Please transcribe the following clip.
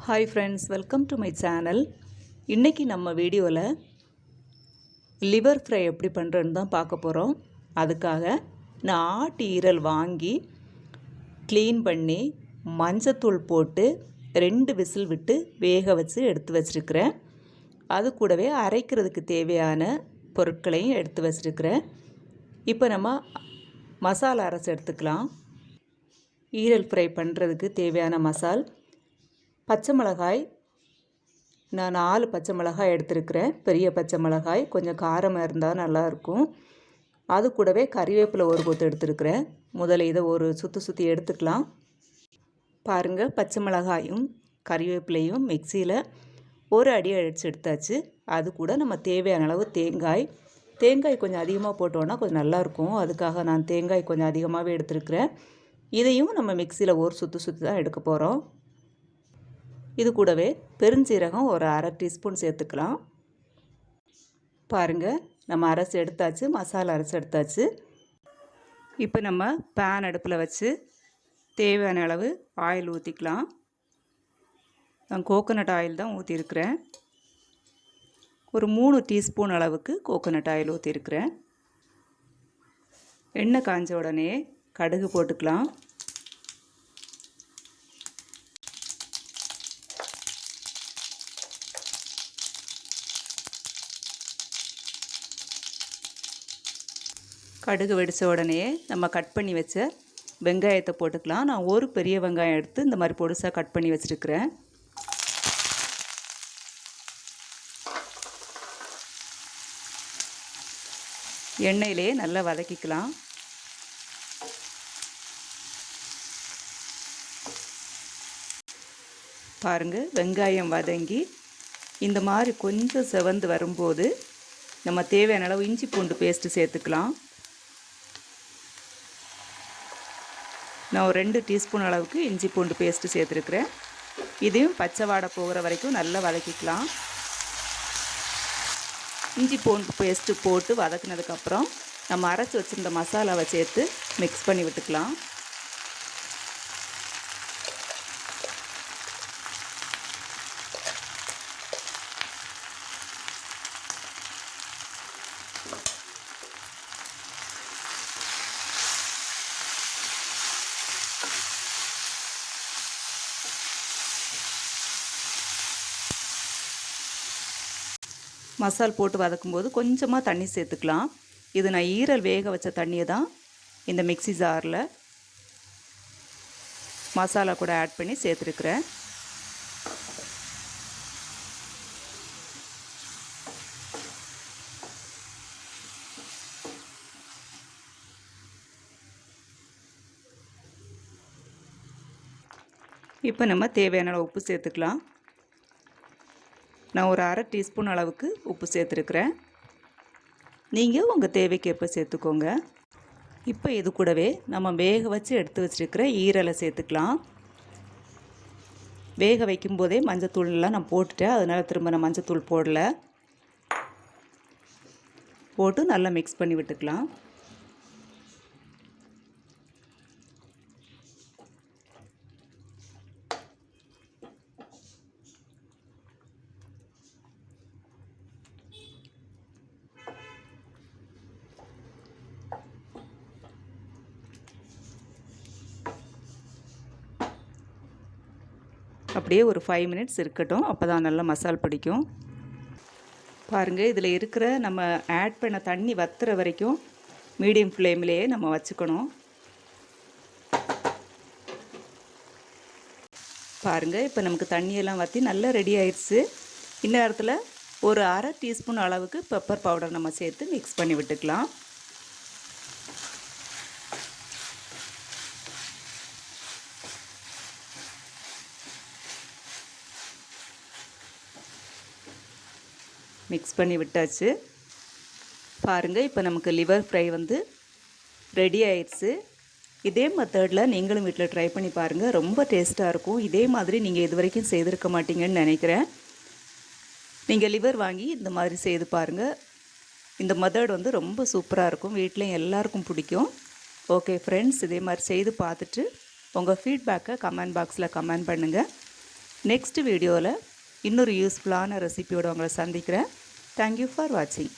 Hi friends, welcome to my channel. இன்னைக்கு நம்ம வீடியோவில் லிவர் ஃப்ரை எப்படி பண்ணுறதுன்னு தான் பார்க்க போகிறோம். அதுக்காக நான் ஆட்டு ஈரல் வாங்கி க்ளீன் பண்ணி மஞ்சத்தூள் போட்டு 2 விசில் விட்டு வேக வச்சு எடுத்து வச்சுருக்கிறேன். அது கூடவே அரைக்கிறதுக்கு தேவையான பொருட்களையும் எடுத்து வச்சுருக்கிறேன். இப்போ நம்ம மசாலா அரைச்சி எடுத்துக்கலாம். ஈரல் ஃப்ரை பண்ணுறதுக்கு தேவையான மசால்: பச்சை மிளகாய், நான் 4 பச்சை மிளகாய் எடுத்துருக்கிறேன். பெரிய பச்சை மிளகாய், கொஞ்சம் காரமாக இருந்தால் நல்லாயிருக்கும். அது கூடவே கறிவேப்பிலை ஒரு கொத்து எடுத்துருக்கிறேன். முதல்ல இதை ஒரு சுற்றி எடுத்துக்கலாம். பாருங்கள், பச்சை மிளகாயும் கறிவேப்பிலையும் மிக்சியில் ஒரு அடி அடித்து எடுத்தாச்சு. அது கூட நம்ம தேவையான அளவு தேங்காய் கொஞ்சம் அதிகமாக போட்டோன்னா கொஞ்சம் நல்லாயிருக்கும். அதுக்காக நான் தேங்காய் கொஞ்சம் அதிகமாகவே எடுத்துருக்கிறேன். இதையும் நம்ம மிக்சியில் ஒரு சுற்றி தான் எடுக்க போகிறோம். இது கூடவே பெருஞ்சீரகம் ஒரு அரை டீஸ்பூன் சேர்த்துக்கலாம். பாருங்கள், நம்ம அரைச்சி எடுத்தாச்சு, மசாலா அரைச்சி எடுத்தாச்சு. இப்போ நம்ம பேன் அடுப்பில் வச்சு தேவையான அளவு ஆயில் ஊற்றிக்கலாம். நான் கோகோனட் ஆயில் தான் ஊற்றிருக்கிறேன். ஒரு 3 டீஸ்பூன் அளவுக்கு கோகோனட் ஆயில் ஊற்றிருக்கிறேன். எண்ணெய் காஞ்ச உடனே கடுகு போட்டுக்கலாம். கடுகு வெடித்த உடனே நம்ம கட் பண்ணி வச்ச வெங்காயத்தை போட்டுக்கலாம். நான் ஒரு பெரிய வெங்காயம் எடுத்து இந்த மாதிரி பொடிசாக கட் பண்ணி வச்சுருக்கிறேன். எண்ணெயிலே நல்லா வதக்கிக்கலாம். பாருங்கள், வெங்காயம் வதங்கி இந்த மாதிரி கொஞ்சம் செவந்து வரும்போது நம்ம தேவையான அளவு இஞ்சி பூண்டு பேஸ்ட்டு சேர்த்துக்கலாம். நான் ஒரு 2 டீஸ்பூன் அளவுக்கு இஞ்சி பூண்டு பேஸ்ட்டு சேர்த்துருக்குறேன். இதையும் பச்சை வாடை போகிற வரைக்கும் நல்லா வதக்கிக்கலாம். இஞ்சி பூண்டு பேஸ்ட்டு போட்டு வதக்கினதுக்கப்புறம் நம்ம அரைச்சி வச்சுருந்த மசாலாவை சேர்த்து மிக்ஸ் பண்ணி விட்டுக்கலாம். மசால் போட்டு வதக்கும்போது கொஞ்சமாக தண்ணி சேர்த்துக்கலாம். இது நான் ஈரல் வேக வச்ச தண்ணியை தான் இந்த மிக்ஸி ஜாரில் மசாலா கூட ஆட் பண்ணி சேர்த்துருக்குறேன். இப்போ நம்ம தேவையான அளவு உப்பு சேர்த்துக்கலாம். நான் ஒரு அரை டீஸ்பூன் அளவுக்கு உப்பு சேர்த்துருக்குறேன். நீங்கள் உங்கள் தேவைக்கேற்ப சேர்த்துக்கோங்க. இப்போ இது கூடவே நம்ம வேக வச்சு எடுத்து வச்சுருக்கிற ஈரலை சேர்த்துக்கலாம். வேக வைக்கும்போதே மஞ்சத்தூள்லாம் நான் போட்டுட்டேன், அதனால் திரும்ப நான் மஞ்சத்தூள் போடலை. போட்டு நல்லா மிக்ஸ் பண்ணி விட்டுக்கலாம். அப்படியே ஒரு 5 மினிட்ஸ் இருக்கட்டும், அப்போ தான் நல்லா மசால் பிடிக்கும். பாருங்கள், இதில் இருக்கிற நம்ம ஆட் பண்ண தண்ணி வத்துற வரைக்கும் மீடியம் ஃப்ளேம்லேயே நம்ம வச்சுக்கணும். பாருங்கள், இப்போ நமக்கு தண்ணியெல்லாம் வற்றி நல்லா ரெடி ஆயிடுச்சு. இந்நேரத்தில் ஒரு அரை டீஸ்பூன் அளவுக்கு பெப்பர் பவுடர் நம்ம சேர்த்து மிக்ஸ் பண்ணி விட்டுக்கலாம். மிக்ஸ் பண்ணி விட்டாச்சு. பாருங்கள், இப்போ நமக்கு லிவர் ஃப்ரை ரெடி ஆயிடுச்சு. இதே மெத்தடில் நீங்களும் வீட்டில் ட்ரை பண்ணி பாருங்கள், ரொம்ப டேஸ்ட்டாக இருக்கும். இதே மாதிரி நீங்கள் இது வரைக்கும் செய்திருக்க மாட்டீங்கன்னு நினைக்கிறேன். நீங்கள் லிவர் வாங்கி இந்த மாதிரி செய்து பாருங்கள். இந்த மெத்தட் ரொம்ப சூப்பராக இருக்கும். வீட்லேயும் எல்லாருக்கும் பிடிக்கும். ஓகே ஃப்ரெண்ட்ஸ், இதே மாதிரி செய்து பார்த்துட்டு உங்கள் ஃபீட்பேக்கை கமெண்ட் பாக்ஸில் கமெண்ட் பண்ணுங்கள். நெக்ஸ்ட் வீடியோவில் இன்னொரு யூஸ்ஃபுல்லான ரெசிபியோடு உங்களை சந்திக்கிறேன். தேங்க்யூ ஃபார் வாட்சிங்.